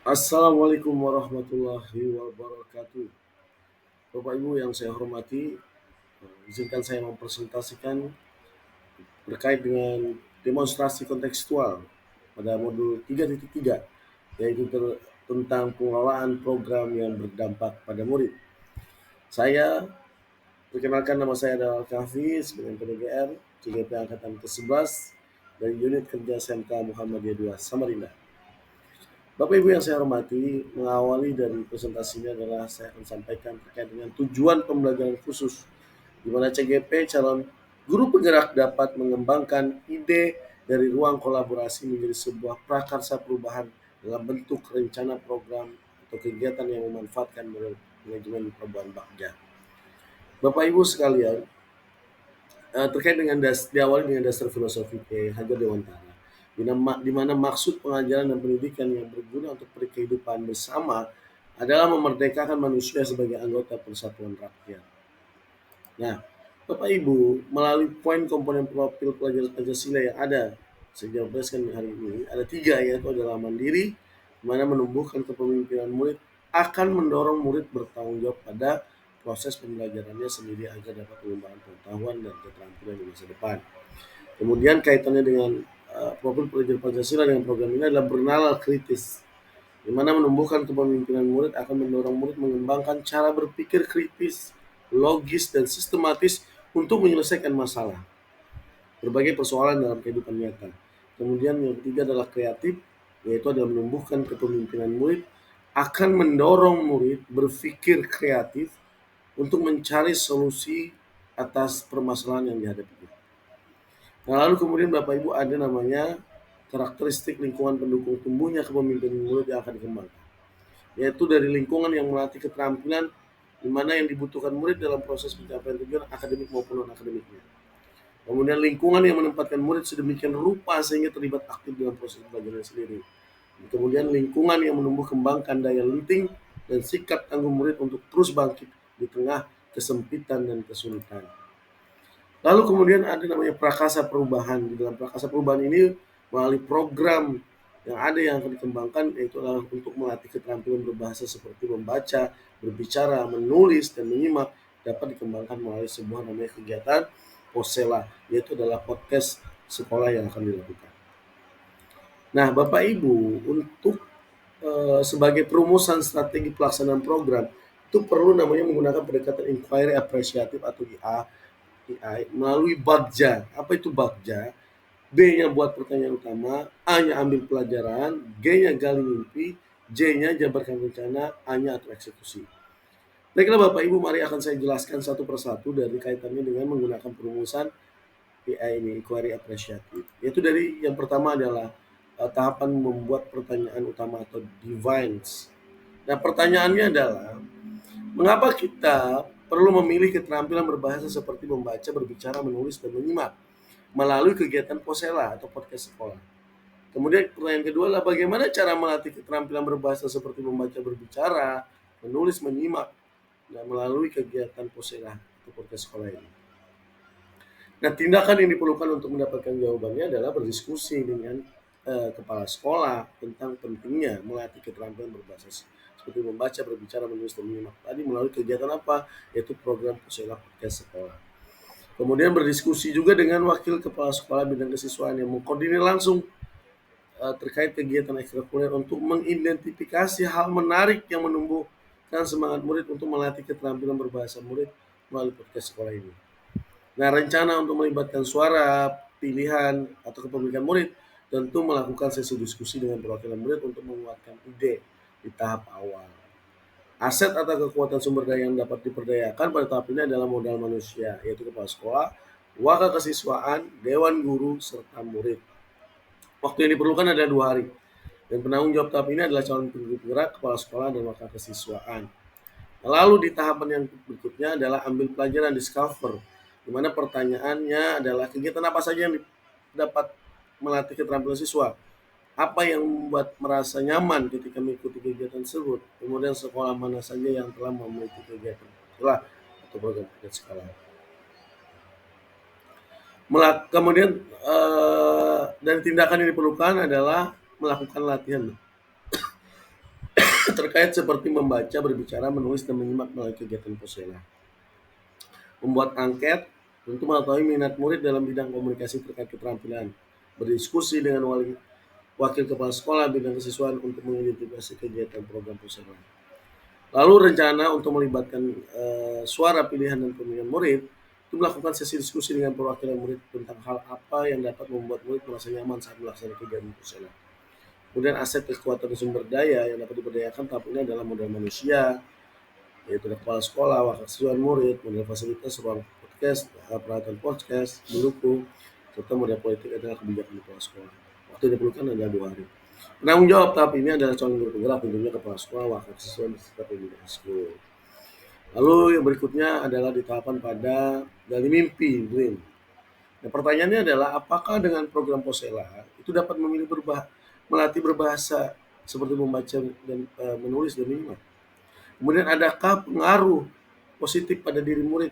Assalamualaikum warahmatullahi wabarakatuh. Bapak Ibu yang saya hormati, izinkan saya mempresentasikan terkait dengan demonstrasi kontekstual pada modul 3.3, yaitu tentang pengelolaan program yang berdampak pada murid. Saya perkenalkan, nama saya adalah Kafi sebagai PDGR CGP Angkatan ke-11 dari Unit Kerja SMK Muhammadiyah 2 Samarinda. Bapak Ibu yang saya hormati, mengawali dari presentasinya adalah saya akan sampaikan terkait dengan tujuan pembelajaran khusus, di mana CGP calon guru penggerak dapat mengembangkan ide dari ruang kolaborasi menjadi sebuah prakarsa perubahan dalam bentuk rencana program atau kegiatan yang memanfaatkan manajemen perubahan Bagja. Bapak Ibu sekalian, terkait dengan diawali dengan dasar filosofi K. Hajar Dewantara, di mana maksud pengajaran dan pendidikan yang berguna untuk kehidupan bersama adalah memerdekakan manusia sebagai anggota persatuan rakyat. Nah, Bapak Ibu, melalui poin komponen profil pelajaran Pancasila yang ada sejauh berdasarkan hari ini, ada tiga, yaitu adalah mandiri, di mana menumbuhkan kepemimpinan murid akan mendorong murid bertanggung jawab pada proses pembelajarannya sendiri agar dapat mengembangkan pengetahuan dan keterampilan di masa depan. Kemudian kaitannya dengan profil pelajar Pancasila dengan program ini adalah bernalar kritis, di mana menumbuhkan kepemimpinan murid akan mendorong murid mengembangkan cara berpikir kritis, logis, dan sistematis untuk menyelesaikan masalah, berbagai persoalan dalam kehidupan nyata. Kemudian yang ketiga adalah kreatif, yaitu adalah menumbuhkan kepemimpinan murid akan mendorong murid berpikir kreatif untuk mencari solusi atas permasalahan yang dihadapi. Nah, lalu kemudian Bapak Ibu ada namanya karakteristik lingkungan pendukung tumbuhnya kepemimpinan murid yang akan dikembangkan, yaitu dari lingkungan yang melatih keterampilan di mana yang dibutuhkan murid dalam proses pencapaian tujuan akademik maupun non-akademiknya. Kemudian lingkungan yang menempatkan murid sedemikian rupa sehingga terlibat aktif dalam proses belajarnya sendiri. Kemudian lingkungan yang menumbuh kembangkan daya lenting dan sikap tangguh murid untuk terus bangkit di tengah kesempitan dan kesulitan. Lalu kemudian ada namanya prakasa perubahan. Di dalam prakasa perubahan ini melalui program yang ada yang akan dikembangkan, yaitu adalah untuk melatih keterampilan berbahasa seperti membaca, berbicara, menulis, dan menyimak dapat dikembangkan melalui sebuah namanya kegiatan Posela, yaitu adalah podcast sekolah yang akan dilakukan. Nah, Bapak Ibu, untuk sebagai perumusan strategi pelaksanaan program itu perlu namanya menggunakan pendekatan inquiry apresiatif atau AI melalui Bagja. Apa itu Bagja? B-nya buat pertanyaan utama, A-nya ambil pelajaran, G-nya gali mimpi, J-nya jabarkan rencana, A-nya atur eksekusi. Baiklah Bapak Ibu, mari akan saya jelaskan satu persatu dari kaitannya dengan menggunakan perumusan AI ini, inquiry apresiatif. Yaitu dari yang pertama adalah tahapan membuat pertanyaan utama atau divines. Nah, pertanyaannya adalah, mengapa kita perlu memilih keterampilan berbahasa seperti membaca, berbicara, menulis, dan menyimak melalui kegiatan Posela atau podcast sekolah? Kemudian pertanyaan kedua adalah bagaimana cara melatih keterampilan berbahasa seperti membaca, berbicara, menulis, menyimak dan melalui kegiatan Posela atau podcast sekolah ini. Nah, tindakan yang diperlukan untuk mendapatkan jawabannya adalah berdiskusi dengan kepala sekolah tentang pentingnya melatih keterampilan berbahasa seperti membaca, berbicara, menulis, dan menyimak tadi melalui kegiatan apa, yaitu program Posela podcast sekolah. Kemudian berdiskusi juga dengan wakil kepala sekolah bidang kesiswaan yang mengkoordinir langsung terkait kegiatan ekstrakurikuler untuk mengidentifikasi hal menarik yang menumbuhkan semangat murid untuk melatih keterampilan berbahasa murid melalui podcast sekolah ini. Nah, rencana untuk melibatkan suara, pilihan, atau kepemilikan murid tentu melakukan sesi diskusi dengan perwakilan murid untuk menguatkan ide di tahap awal. Aset atau kekuatan sumber daya yang dapat diperdayakan pada tahap ini adalah modal manusia, yaitu kepala sekolah, wakil kesiswaan, dewan guru, serta murid. Waktu yang diperlukan adalah 2 hari. Dan penanggung jawab tahap ini adalah calon penggerak, kepala sekolah, dan wakil kesiswaan. Lalu di tahapan yang berikutnya adalah ambil pelajaran discover, di mana pertanyaannya adalah kegiatan apa saja yang dapat melatih keterampilan siswa, apa yang membuat merasa nyaman ketika mengikuti kegiatan tersebut, kemudian sekolah mana saja yang telah memiliki kegiatan sekolah atau program kegiatan sekolah. Kemudian dan tindakan yang diperlukan adalah melakukan latihan terkait seperti membaca, berbicara, menulis, dan menyimak melalui kegiatan Posela. Membuat angket untuk mengetahui minat murid dalam bidang komunikasi terkait keterampilan. Berdiskusi dengan wakil kepala sekolah bidang kesiswaan untuk mengidentifikasi kegiatan program Posela. Lalu rencana untuk melibatkan suara pilihan dan pemilihan murid itu melakukan sesi diskusi dengan perwakilan murid tentang hal apa yang dapat membuat murid merasa nyaman saat melaksanakan kegiatan Posela. Kemudian aset kekuatan sumber daya yang dapat diberdayakan tahap ini adalah modal manusia, yaitu kepala sekolah, wakil siswa murid, modal fasilitas, ruang podcast, peralatan podcast, mendukung, serta modal politik adalah kebijakan kepala sekolah. Waktu yang diperlukan adalah 2 hari. Penanggung jawab tahap ini adalah calon guru penggerak, tentunya kepala sekolah, wakil siswa, serta pembina sekolah. Lalu yang berikutnya adalah di tahapan pada dari mimpi, dream. Nah, pertanyaannya adalah apakah dengan program Posela itu dapat melatih berbahasa seperti membaca dan menulis dan menyimak. Kemudian adakah pengaruh positif pada diri murid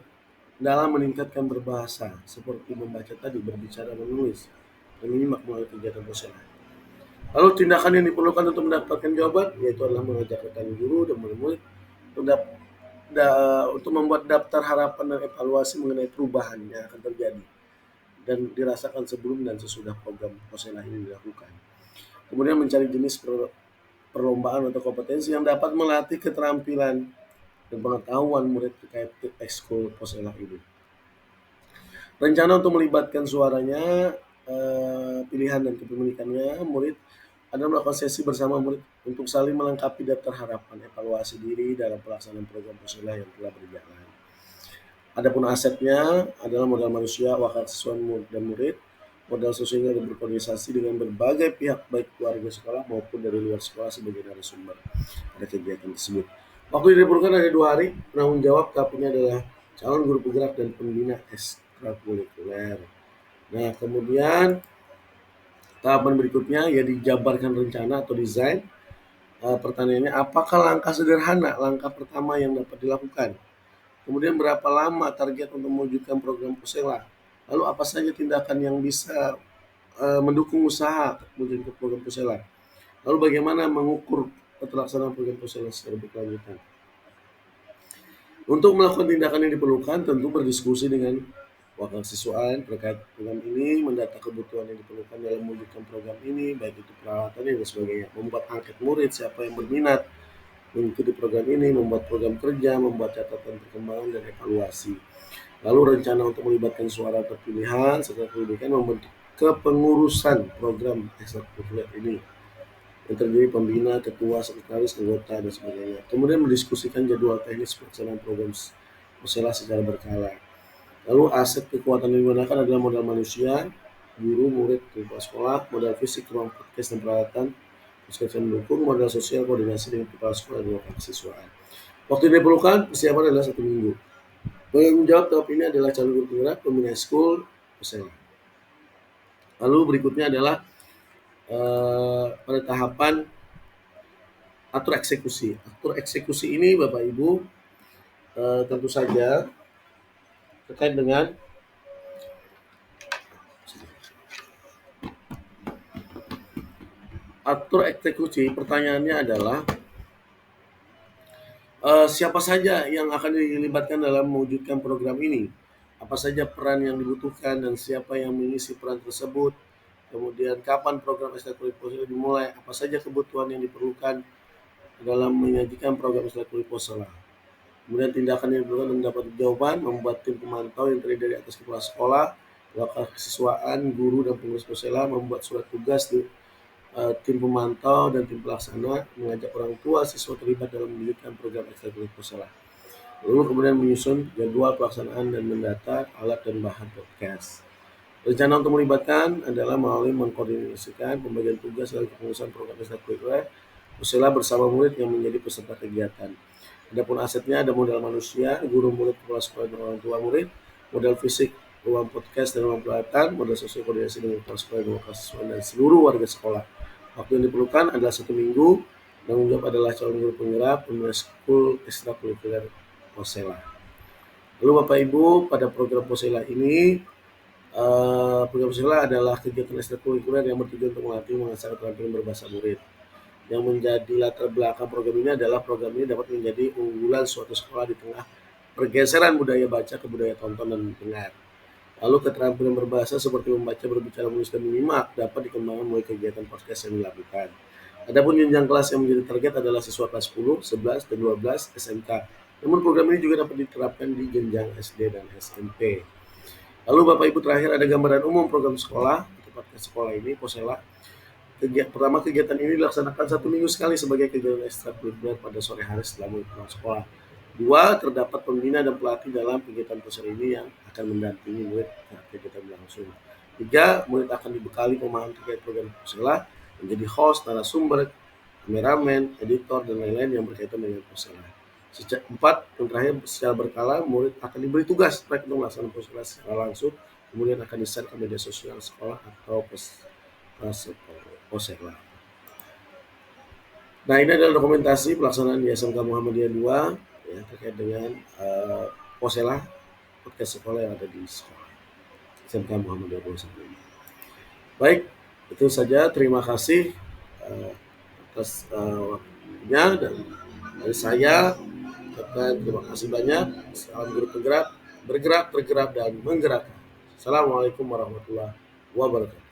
dalam meningkatkan berbahasa seperti membaca tadi, berbicara, menulis, dan menyimak melalui kegiatan Posela. Lalu tindakan yang diperlukan untuk mendapatkan jawaban yaitu adalah mengajak rekan guru dan murid untuk membuat daftar harapan dan evaluasi mengenai perubahan yang akan terjadi dan dirasakan sebelum dan sesudah program Posela ini dilakukan. Kemudian mencari jenis perlombaan atau kompetensi yang dapat melatih keterampilan dan pengetahuan murid terkait ekskul Posela ini. Rencana untuk melibatkan suaranya, pilihan dan kepemilikannya murid adalah melakukan sesi bersama murid untuk saling melengkapi daftar harapan, evaluasi diri dalam pelaksanaan program Posela yang telah berjalan. Adapun asetnya adalah modal manusia, wakil siswa dan murid, modal sosial dan berkoordinasi dengan berbagai pihak baik keluarga sekolah maupun dari luar sekolah sebagai narasumber pada kegiatan tersebut. Waktu yang diperlukan ada 2 hari. Penanggung jawab tahap ini adalah calon guru penggerak dan pembina ekstrakurikuler. Nah, kemudian tahapan berikutnya ya dijabarkan rencana atau desain. Pertanyaannya, apakah langkah sederhana, langkah pertama yang dapat dilakukan? Kemudian berapa lama target untuk mewujudkan program Posela? Lalu apa saja tindakan yang bisa mendukung usaha mewujudkan program Posela? Lalu bagaimana mengukur pelaksanaan program Posela secara berkelanjutan? Untuk melakukan tindakan yang diperlukan tentu berdiskusi dengan wakil siswaan terkait program ini, mendata kebutuhan yang diperlukan dalam mewujudkan program ini, baik itu peralatannya dan sebagainya. Membuat angket murid siapa yang berminat mengikuti program ini, membuat program kerja, membuat catatan perkembangan dan evaluasi. Lalu rencana untuk melibatkan suara terpilihan serta pendidikan membentuk kepengurusan program ekstrakurikuler ini yang terdiri pembina, ketua, sekretaris, anggota, dan sebagainya. Kemudian mendiskusikan jadwal teknis pelaksanaan program Posela secara berkala. Lalu aset kekuatan yang digunakan adalah modal manusia, guru, murid, kepala sekolah, modal fisik, ruang podcast dan peralatan, puskesmas mendukung, modal sosial, koordinasi dengan kepala sekolah dan wakil siswaan. Waktu yang diperlukan persiapan adalah 1 minggu. Penanggung jawab tahap ini adalah calon guru penggerak, pembina ekskul, Posela. Lalu berikutnya adalah pada tahapan atur eksekusi. Atur eksekusi ini Bapak Ibu tentu saja terkait dengan atur eksekusi. Pertanyaannya adalah siapa saja yang akan dilibatkan dalam mewujudkan program ini? Apa saja peran yang dibutuhkan dan siapa yang mengisi peran tersebut? Kemudian kapan program ekstrakurikuler dimulai? Apa saja kebutuhan yang diperlukan dalam menyajikan program ekstrakurikuler? Kemudian tindakan yang diperlukan untuk mendapat jawaban, membuat tim pemantau yang terdiri dari atas kepala sekolah, wakil kesiswaan, guru, dan pengurus Posela, membuat surat tugas di tim pemantau dan tim pelaksana, mengajak orang tua siswa terlibat dalam mewujudkan program ekstrakurikuler Posela. Lalu kemudian menyusun jadwal pelaksanaan dan mendata alat dan bahan podcast. Rencana untuk melibatkan adalah melalui mengkoordinasikan pembagian tugas dan kepengurusan program ekstrakurikuler Posela bersama murid yang menjadi peserta kegiatan. Adapun asetnya ada modal manusia, guru, murid, kepala sekolah, dan orang tua murid, modal fisik, ruang podcast dan ruang peralatan, modal sosial koordinasi dengan kepala sekolah dan wakil siswa dan seluruh warga sekolah. Waktu yang diperlukan adalah 1 minggu. Tanggung jawab adalah calon guru penggerak, pembina ekskul ekstrakurikuler Posela. Lalu Bapak Ibu, pada program Posela ini, program Posela adalah kegiatan ekstrakurikuler yang bertujuan untuk melatih mengasah keterampilan berbahasa murid. Yang menjadi latar belakang program ini adalah program ini dapat menjadi unggulan suatu sekolah di tengah pergeseran budaya baca ke budaya tonton dan dengar. Lalu keterampilan berbahasa seperti membaca, berbicara, menulis, dan menyimak dapat dikembangkan melalui kegiatan podcast yang dilakukan. Adapun jenjang kelas yang menjadi target adalah siswa kelas 10, 11, dan 12 SMK. Namun program ini juga dapat diterapkan di jenjang SD dan SMP. Lalu Bapak Ibu terakhir ada gambaran umum program sekolah atau podcast sekolah ini, Posela. Pertama, kegiatan ini dilaksanakan 1 minggu sekali sebagai kegiatan ekstrakurikuler pada sore hari setelah mulai pulang sekolah. 2, terdapat pembina dan pelatih dalam kegiatan Posela ini yang akan mendampingi murid saat kegiatan berlangsung. 3, murid akan dibekali pemahaman terkait program Posela, menjadi host, narasumber, kameramen, editor, dan lain-lain yang berkaitan dengan Posela. 4, yang terakhir, secara berkala murid akan diberi tugas baik untuk melaksanakan Posela secara langsung, kemudian akan di-share ke media sosial sekolah atau Posela. Nah, ini adalah dokumentasi pelaksanaan di SMK Muhammadiyah 2 ya, terkait dengan Posela, podcast sekolah yang ada di sekolah SMK Muhammadiyah 2 sebelumnya. Baik, itu saja. Terima kasih atas waktunya dan dari saya. Terima kasih banyak. Salam guru penggerak, bergerak, tergerak, dan menggerakkan. Assalamualaikum warahmatullahi wabarakatuh.